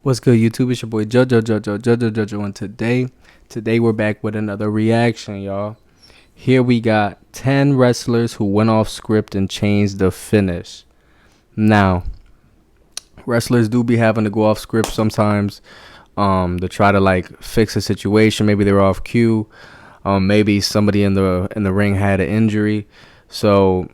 What's good, YouTube? It's your boy Jojo, and today we're back with another reaction, y'all. Here we got 10 wrestlers who went off script and changed the finish. Now, wrestlers do be having to go off script sometimes to try to like fix a situation. Maybe they were off cue. Maybe somebody in the ring had an injury. So,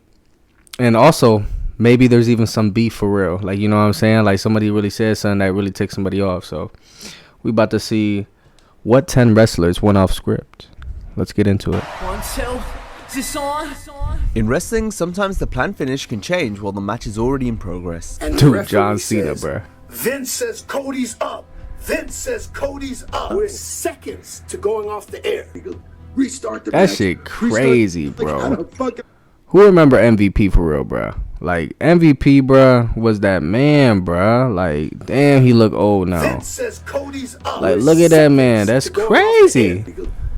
and also maybe there's even some beef for real. Like, you know what I'm saying? Like somebody really said something that really takes somebody off. So we about to see what 10 wrestlers went off script. Let's get into it. 1, 2, is this on? In wrestling, sometimes the planned finish can change while the match is already in progress. Dude, John Cena, bruh. Vince says Cody's up. Vince says Cody's up. We're seconds to going off the air. Restart the That match. shit crazy, bro. Like, Who remember MVP for real, bro? Like, MVP, bro, was that man, bro. Like, damn, he look old now. Vince says Cody's up. Like, look at that man. That's crazy.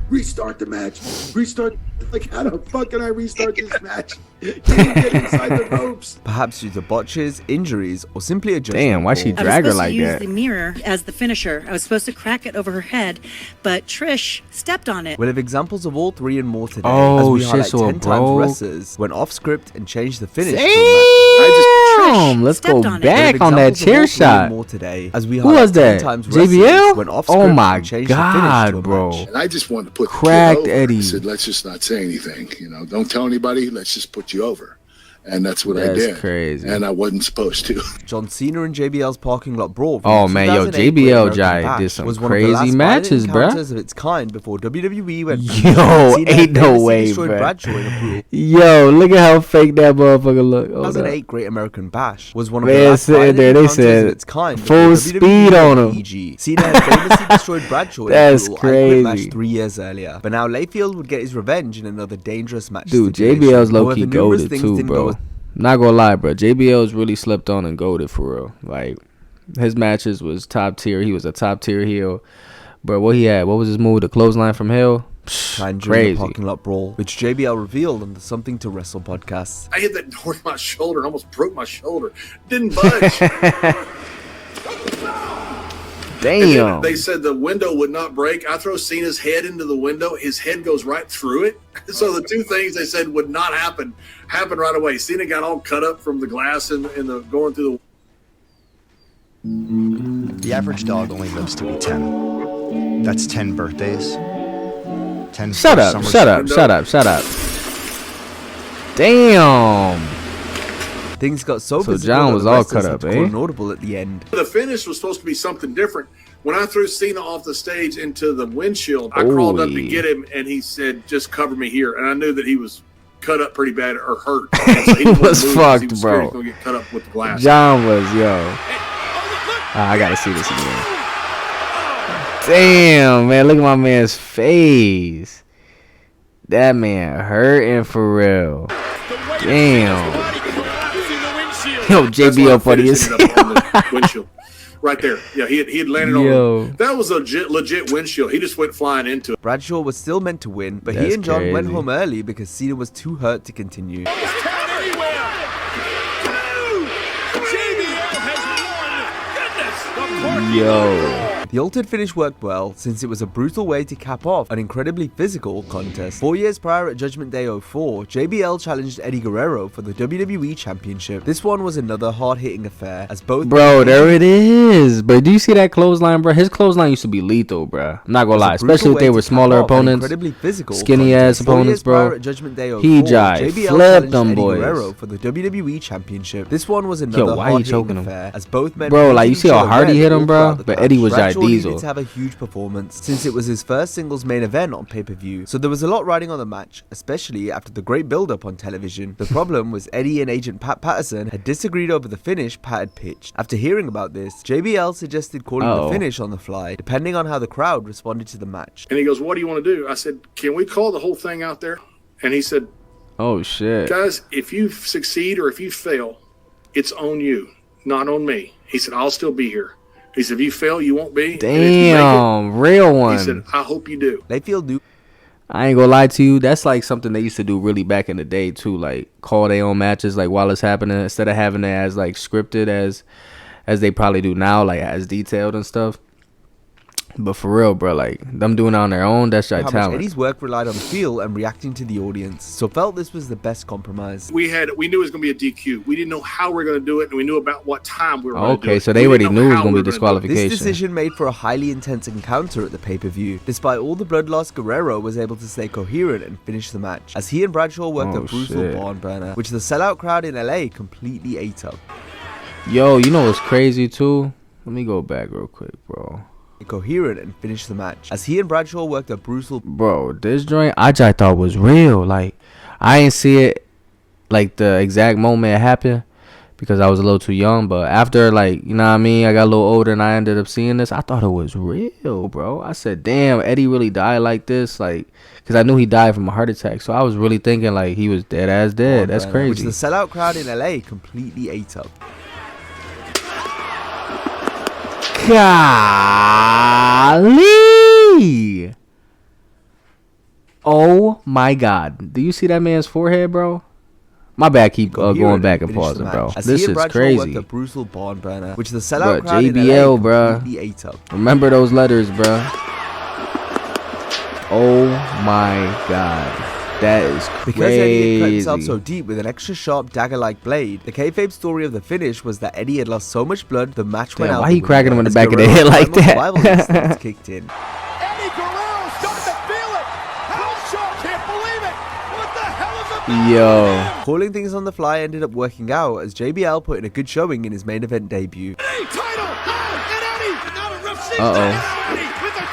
Restart the match. Restart. Like, how the fuck can I restart this match? Can you get inside the ropes? Perhaps due to botches, injuries, or simply a judgment Damn, why she call. drag her I was supposed like to use that? the mirror as the finisher. I was supposed to crack it over her head, but Trish stepped on it. We'll have examples of all three and more today, Oh, as we shit, highlight so it 10 times broke? wrestlers went off script and changed the finish to a match. Damn, let's go stepped on it. back on that chair shot. More today, as we Who was highlight 10 that? times wrestlers JBL? went off Oh script my and changed the finish to God, a bro. match. And I just wanted to put Cracked the kid over. Eddie. I said, let's just not say anything. You know, don't tell anybody. Let's just put you over. And that's what I That's did. crazy. And I wasn't supposed to. John Cena and JBL's parking lot brawl. from Oh, the man, yo, 2008 JBL Great American Jai Bash did some was one of the crazy last violent matches, bruh. encounters of its kind before WWE went. Yo, Cena ain't no famously way, destroyed bruh. Bradshaw in a brawl. Yo, look at how fake that motherfucker look. Hold up. 2008 Great American Bash was one of Man, the last sitting violent there, they encounters said, of its kind full before speed WWE on went him. EG. Cena had famously destroyed Bradshaw in That's a brutal I Quit match crazy. 3 years earlier. But now Layfield would get his revenge in another dangerous match. Dude, stipulation. JBL's low-key However, numerous goated things too, didn't bro. go as Not gonna lie, bro. JBL's really slept on and goated for real. Like, his matches was top tier. He was a top tier heel. Bro, what he had? What was his move? The clothesline from hell? time during the Crazy. parking lot brawl, which JBL revealed on the Something to Wrestle podcast. I hit that door with my shoulder and almost broke my shoulder. Didn't budge. Damn. They said the window would not break. I throw Cena's head into the window. His head goes right through it. So the two things they said would not happen happened right away. Cena got all cut up from the glass and the going through The average dog only lives to be 10. That's 10 birthdays. 10 Shut up, summers. shut up, shut up, shut up. Damn. Things got so So physical John that was the all wrestlers cut had up, to call eh? an audible at the end. the finish was supposed to be something different. When I threw Cena off the stage into the windshield, I crawled up to Holy. get him, and he said, "Just cover me here." And I knew that he was cut up pretty bad or hurt. And so he didn't want was to move 'cause he fucked, was bro. scared he was gonna get cut up with the glass. John was, yo. I gotta see this again. Damn, man. Look at my man's face. That man hurting for real. Damn. Yo, That's why the JBL funny finish as ended up on the windshield. Right there. Yeah, he had landed Yo. on. That was a legit windshield. He just went flying into it. Bradshaw was still meant to win, but That's he and John went crazy. home early because Cena was too hurt to continue. Yo. The altered finish worked well since it was a brutal way to cap off an incredibly physical contest. 4 years prior at Judgment Day 04, JBL challenged Eddie Guerrero for the WWE Championship. This one was another hard-hitting affair as both Bro, there it is. But do you see that clothesline, bro? His clothesline used to be lethal, bro. I'm not gonna was a lie. brutal Especially if way they to were cap smaller off an opponents. incredibly physical Skinny ass contest. 4 opponents, years bro. prior at Judgment Day 04, He jive, JBL flipped challenged them Eddie boys. Guerrero for the WWE Championship. This one was another why he choking hard-hitting him? affair as both men Bro, were like, you hitting see each how other hard he red hit him, all bro? throughout the But match. Eddie was Jai Bradshaw needed Diesel. to have a huge performance since it was his first singles main event on pay-per-view, so there was a lot riding on the match, especially after the great build-up on television. The problem was Eddie and agent Pat Patterson had disagreed over the finish Pat had pitched. After hearing about this, JBL suggested calling the finish on the fly, depending on how the crowd responded to the match. And he goes, "What do you want to do?" I said, "Can we call the whole thing out there?" And he said, Oh, shit. "Guys, if you succeed or if you fail, it's on you, not on me." He said, "I'll still be here." He said, "If you fail, you won't be." And if you make it," Damn. Real he said, one. "I hope you do." Layfield knew I ain't gonna lie to you. That's like something they used to do really back in the day too. Like call their own matches like while it's happening instead of having it as like scripted as they probably do now, like as detailed and stuff. But for real, bro, like them doing it on their own, that's your How much talent. Eddie's work relied on feel and reacting to the audience, so felt this was the best compromise. We knew it was going to be a DQ. We didn't know how we were going to do it, and we knew about what time we were going to do it. Okay, so they already knew it was going to be disqualification. This decision made for a highly intense encounter at the pay-per-view. Despite all the blood loss, Guerrero was able to stay coherent and finish the match, as he and Bradshaw worked a brutal barn burner, which the sellout crowd in LA completely ate up. Yo, you know what's crazy too? Let me go back real quick, bro. Coherent and finish the match, as he and Bradshaw worked a brutal. Bro, this joint I just thought was real. Like I ain't see it like the exact moment it happened because I was a little too young, but after, like, you know what I mean, I got a little older and I ended up seeing this, I thought it was real, bro. I said, damn, Eddie really died like this, like, because I knew he died from a heart attack, so I was really thinking like he was dead as dead. That's crazy. Which the sellout crowd in LA completely ate up. Golly! Oh my God! Do you see that man's forehead, bro? My bad, keep going back and pausing, bro. This is crazy. A brutal barn burner, which the sellout Bro, crowd JBL, in LA bro. completely ate up. Remember those letters, bro. Oh my God. That is crazy. Because Eddie had cut himself so deep with an extra sharp dagger-like blade, the kayfabe story of the finish was that Eddie had lost so much blood, the match went out. Why he cracking him in the back of the Guerrero's head like primal survival that? instincts kicked in. Eddie Guerrero's starting to feel it. Bradshaw can't believe it. What the hell is up? Yo. Calling things on the fly ended up working out as JBL put in a good showing in his main event debut. Title! Oh, and Eddie! Now a rough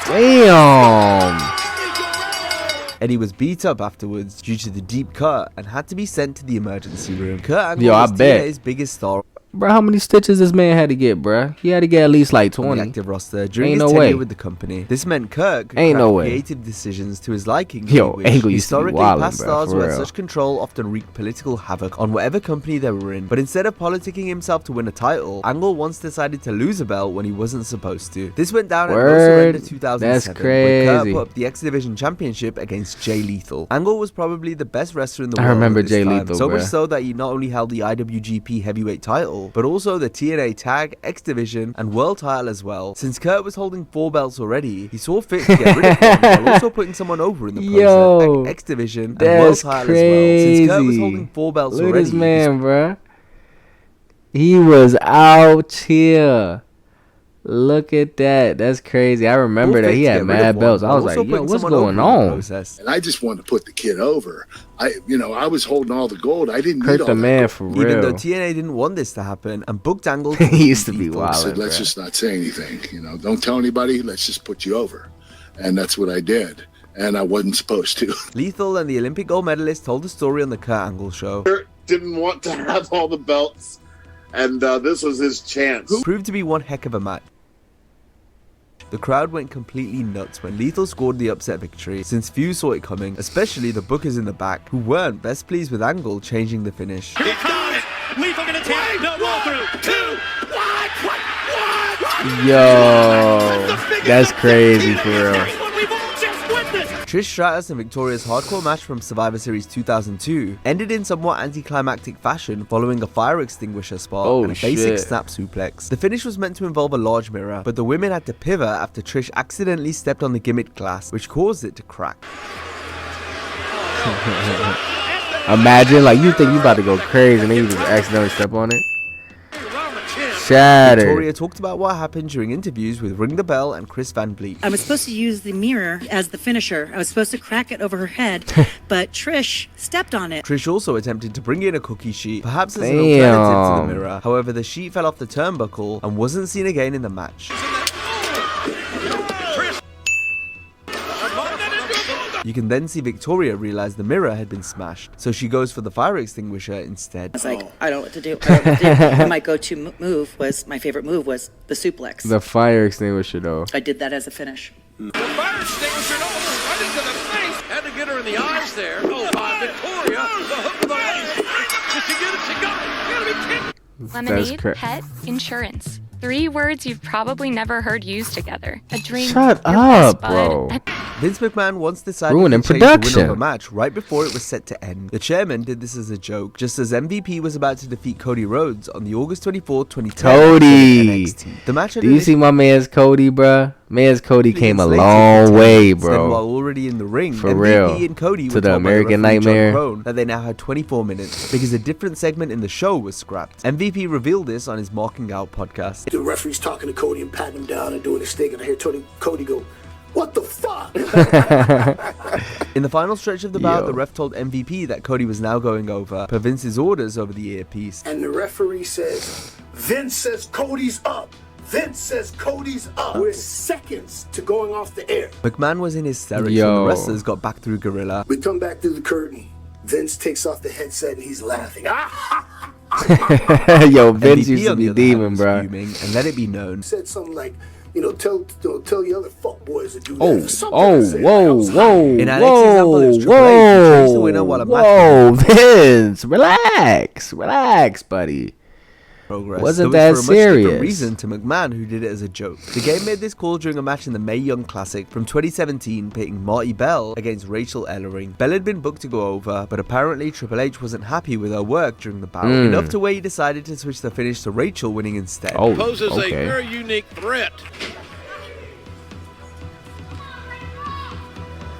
scene. Damn. Eddie was beat up afterwards due to the deep cut and had to be sent to the emergency room. Kurt Angle was TNA's biggest star. Bro, how many stitches this man had to get, bro? He had to get at least like 20. On the active roster during Ain't his no tenure way. with the company. This meant Kurt could Ain't craft no way. creative decisions to his liking. Yo, Angle used to be historically, wildin', past bro, stars for who had real. such control often wreaked political havoc on whatever company they were in. But instead of politicking himself to win a title, Angle once decided to lose a belt when he wasn't supposed to. This went down at No Surrender 2007, That's when crazy. Kurt put up the X Division Championship against Jay Lethal. Angle was probably the best wrestler in the world. I remember at this Jay time, Lethal, so bro. much so that he not only held the IWGP Heavyweight title, but also the TNA Tag, X Division, and World title as well. Since Kurt was holding 4 belts already, he saw fit to get rid of one while also putting someone over in the Yo, process. X Division and World title as well. Since Kurt was holding 4 belts Look at already, this man, bro. He was out here. Look at that. That's crazy. I remember that he had mad belts. I was like, yo, what's going on? And I just wanted to put the kid over. I was holding all the gold. I didn't need Kurt all the that man gold. for real. Even though TNA didn't want this to happen and booked Angle, He used to be Lethal. wild. I said, let's just not say anything. Don't tell anybody. Let's just put you over. And that's what I did. And I wasn't supposed to. Lethal and the Olympic gold medalist told the story on the Kurt Angle show. Kurt didn't want to have all the belts, and this was his chance. Proved to be one heck of a match. The crowd went completely nuts when Lethal scored the upset victory, since few saw it coming, especially the bookers in the back, who weren't best pleased with Angle changing the finish. He got it. Lethal gonna take no roll through. 2. What? Yo, that's crazy for real. Trish Stratus and Victoria's hardcore match from Survivor Series 2002 ended in somewhat anticlimactic fashion following a fire extinguisher spot and a basic snap suplex. The finish was meant to involve a large mirror, but the women had to pivot after Trish accidentally stepped on the gimmick glass, which caused it to crack. Imagine, like, you think you about to go crazy and then you just accidentally step on it. Shattered. Victoria talked about what happened during interviews with Ring the Bell and Chris Van Vliet. I was supposed to use the mirror as the finisher. I was supposed to crack it over her head, but Trish stepped on it. Trish also attempted to bring in a cookie sheet, perhaps as an alternative to the mirror. However, the sheet fell off the turnbuckle and wasn't seen again in the match. You can then see Victoria realize the mirror had been smashed, so she goes for the fire extinguisher instead. I was like, I don't know what to do. I don't know what to do. And my go-to move was, my favorite move was the suplex. The fire extinguisher, though. I did that as a finish. The fire extinguisher right into the face. Had to get her in the eyes there. Oh, Victoria, the hook of the leg. Did she get it? She got it. You gotta be kidding. Lemonade, pet, insurance. 3 words you've probably never heard used together. A drink. Shut your up, best bud, bro. Vince McMahon once decided Ruining to change the production. winner of a match right before it was set to end. The chairman did this as a joke, just as MVP was about to defeat Cody Rhodes on the August 24, 2010 Cody. NXT. The match had Do you see my man's Cody, bruh? Man's Cody came a long way, Then bro. while already in the ring, For MVP real. and Cody To were the told by American referee John Nightmare. Crone that they now had 24 minutes because a different segment in the show was scrapped. MVP revealed this on his Marking Out podcast. The referee's talking to Cody and patting him down and doing his thing, and I hear Cody go, "What the fuck?" In the final stretch of the bout, Yo. the ref told MVP that Cody was now going over per Vince's orders over the earpiece. And the referee says, "Vince says Cody's up. Vince says Cody's up. We're seconds to going off the air." McMahon was in hysterics when Yo. the wrestlers got back through Gorilla. We come back through the curtain. Vince takes off the headset and he's laughing. Yo, Vince MVP, used to on be the other hand, demon, was bro. fuming, and let it be known. Said something like, tell the other fuck boys to do that. Oh, Something oh, I said. I whoa, was whoa, In our next example, it was Triple H who changed the winner while a match whoa, was Vince, relax, buddy. progress. Wasn't though it's that for a much different serious. reason to McMahon, who did it as a joke. The game made this call during a match in the Mae Young Classic from 2017, pitting Marty Bell against Rachel Ellering. Bell had been booked to go over, but apparently Triple H wasn't happy with her work during the bout, enough to where he decided to switch the finish to Rachel winning instead. Oh, Poses a okay. very unique threat.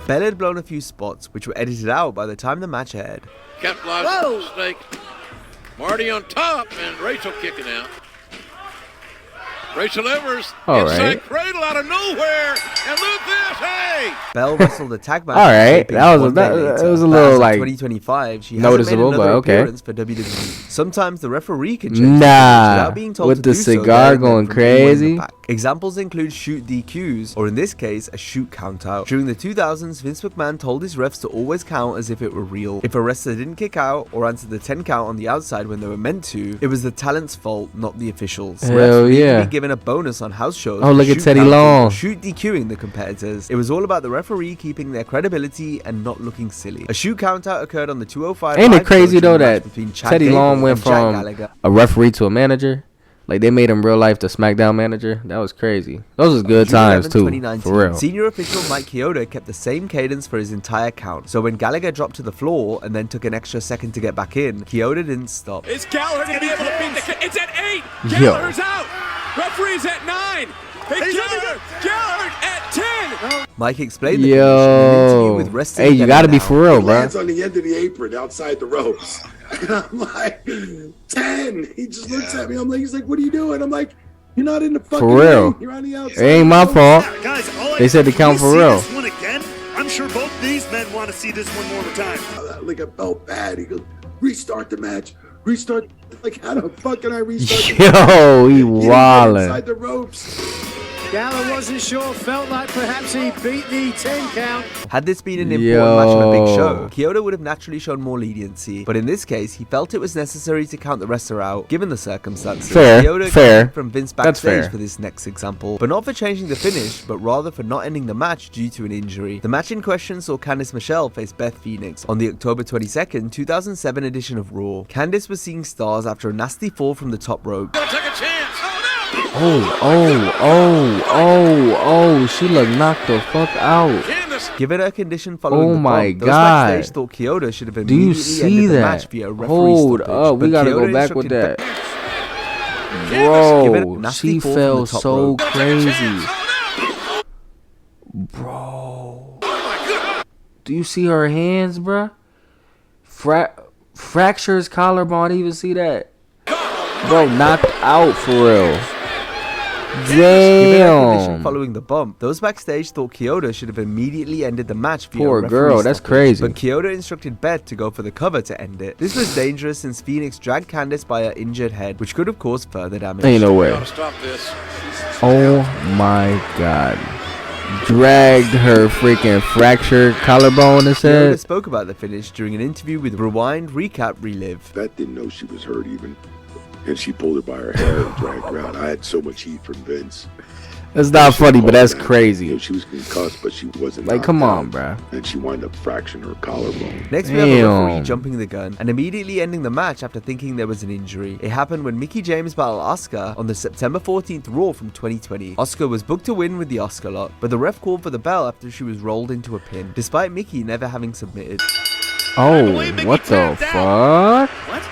Bell had blown a few spots, which were edited out by the time the match aired. Capitalized on the mistake. Marty on top and Rachel kicking out. Rachel Evers All inside right. cradle out of nowhere. And look this, hey! Bell wrestled a tag match. All right, taping that was one that, day it later. was a But little as of like 2025. She noticeable, hasn't made but another okay. appearance for WWE. Sometimes the referee can change the finish Nah, without being told with to the do so cigar there and then going from anywhere in the crazy. back. Examples include shoot DQs, or in this case, a shoot countout. During the 2000s, Vince McMahon told his refs to always count as if it were real. If a wrestler didn't kick out or answer the 10 count on the outside when they were meant to, it was the talent's fault, not the officials. Hell refs would even yeah. be given a bonus on house shows. Oh, for look at shoot Teddy counting Long. or shoot DQing the competitors. It was all about the referee keeping their credibility and not looking silly. A shoot countout occurred on the 205. Ain't it live crazy show though during a match that between Chad Teddy Gable Long went and Jack from Gallagher. a referee to a manager? Like they made him real life the SmackDown manager. That was crazy. Those was good June times 11, too, 2019, for real. Senior official Mike Chioda kept the same cadence for his entire count. So when Gallagher dropped to the floor and then took an extra second to get back in, Chioda didn't stop. Is Gallagher going to be able to beat the kid? It's at 8. Yo. Gallagher's out. Referee's at 9. Gallagher at 10. Mike explained the finish in an interview with Wrestling Hey, you Daily gotta be Now. for real, He bro. lands on the end of the apron outside the ropes. And I'm like, 10. He just looks at me. I'm like, he's like, what are you doing? I'm like, you're not in the fucking real. ring. You're on the outside. It ain't my of the fault. ropes. Guys, They said to count for real. This one again? I'm sure both these men want to see this one more time. Like, I felt bad. He goes, restart the match. Restart. Like, how the fuck can I restart the match? Yo, he He didn't get wildin'. inside the ropes. Gallagher wasn't sure. Felt like perhaps he beat the 10 count. Had this been an important match on a big show, Yo. Chioda would have naturally shown more leniency. But in this case, he felt it was necessary to count the wrestler out, given the circumstances. Fair, Chioda fair. got from Vince That's backstage fair. for this next example, but not for changing the finish, but rather for not ending the match due to an injury. The match in question saw Candice Michelle face Beth Phoenix on the October 22nd, 2007 edition of Raw. Candice was seeing stars after a nasty fall from the top rope. Gonna take a chance. She looked knocked the fuck out. Candace. Given her condition following Oh the my bump, those God. backstage thought Chioda should have Do you immediately see ended the that? match via a referee Hold stoppage, up, we but gotta Chioda go back with instructed that. Give it a Bro, nasty she fall from fell the top so rope. crazy. Bro. Do you see her hands, bruh? Fractures collarbone, even see that? Bro, knocked out for real. Given her condition Damn. following the bump, those backstage thought Chioda should have immediately ended the match via Poor a referee girl, that's stoppage, crazy. But Chioda instructed Beth to go for the cover to end it. This was dangerous since Phoenix dragged Candice by her injured head, which could have caused further damage. Ain't no way. Gotta stop this. Oh my god. Dragged her freaking fractured collarbone and Chioda said, spoke about the finish during an interview with Rewind, Recap, Relive. Beth didn't know she was hurt even. And she pulled her by her hair and dragged her out. I had so much heat from Vince. That's not funny, but that's crazy. She was concussed, but she wasn't. Like, come on, bruh. And she wound up fracturing her collarbone. Next, we have a referee jumping the gun and immediately ending the match after thinking there was an injury. It happened when Mickie James battled Asuka on the September 14th Raw from 2020. Asuka was booked to win with the Asuka lock, but the ref called for the bell after she was rolled into a pin, despite Mickie never having submitted. Oh, what the fuck? What?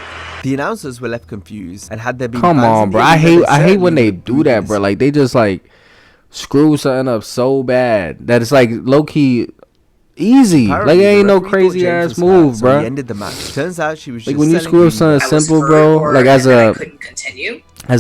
The announcers were left confused, and had there been Come fans on, in the bro. arena, I hate when they certainly do that, this. bro. Like, they just like screw something up so bad that it's like low key easy. Apparently, like, it the ain't no referee thought crazy James ass was hurt, move, so bro. he ended the match. Turns out she was Like just when you selling screw up green. something simple, bro. Like as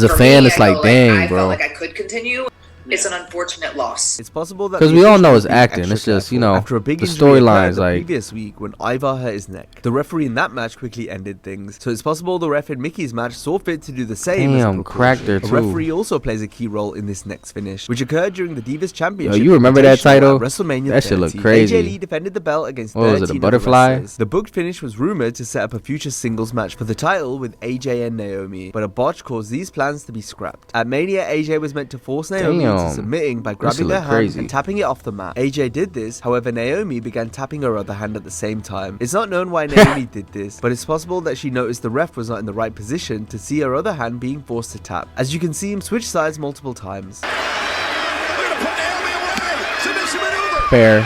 a fan, it's like, dang, I bro. felt like I could continue. It's an unfortunate loss. It's possible that Because we all know it's acting. It's just, you know, after a big the injury occurred storylines, the like, previous week when Ivar hurt his neck. The referee in that match quickly ended things, so it's possible the ref in Mickey's match saw fit to do the same. Damn, cracked her A too. referee also plays a key role in this next finish, which occurred during the Divas Championship. Yo, you remember that Invitational title? at WrestleMania That shit 30. look crazy. AJ Lee defended the belt against What was it, a 13 other butterfly? wrestlers. The booked finish was rumored to set up a future singles match for the title with AJ and Naomi, but a botch caused these plans to be scrapped. At Mania, AJ was meant to force Naomi into Damn. submitting by That grabbing shit her look hand crazy. and tapping it off the mat. AJ did this, however Naomi began tapping her other hand at the same time. It's not known why Naomi did this, but it's possible that she noticed the ref was not in the right position to see her other hand being forced to tap. As you can see him switch sides multiple times. fair.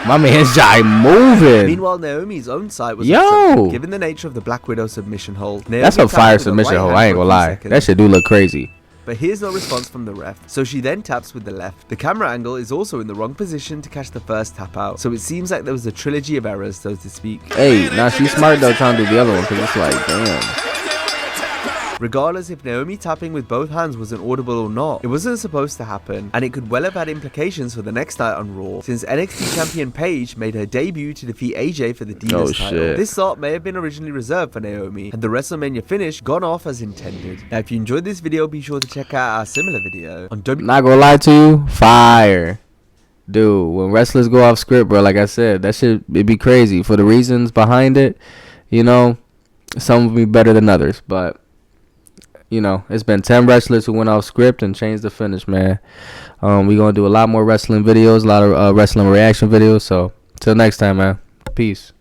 My man's jive moving. Meanwhile, Naomi's own side was Yo! obstructed, given the nature of the Black Widow submission hold. Naomi That's a tapped fire with her submission right hole. hand I ain't for a gonna few lie. seconds. That shit do look crazy. But here's no response from the ref, so she then taps with the left. The camera angle is also in the wrong position to catch the first tap out, so it seems like there was a trilogy of errors, so to speak. Hey, now she's smart though trying to do the other one because it's like, damn. Regardless if Naomi tapping with both hands was audible or not, it wasn't supposed to happen, and it could well have had implications for the next night on Raw, since NXT champion Paige made her debut to defeat AJ for the Divas title. Shit. This thought may have been originally reserved for Naomi, had the WrestleMania finish gone off as intended. Now if you enjoyed this video, be sure to check out our similar video on Not gonna lie to you, fire. Dude, when wrestlers go off script, bro, like I said, that shit, it'd be crazy. For the reasons behind it, you know, some would be better than others, but you know, it's been 10 wrestlers who went off script and changed the finish, man. We're going to do a lot more wrestling videos, a lot of wrestling reaction videos. So, till next time, man. Peace.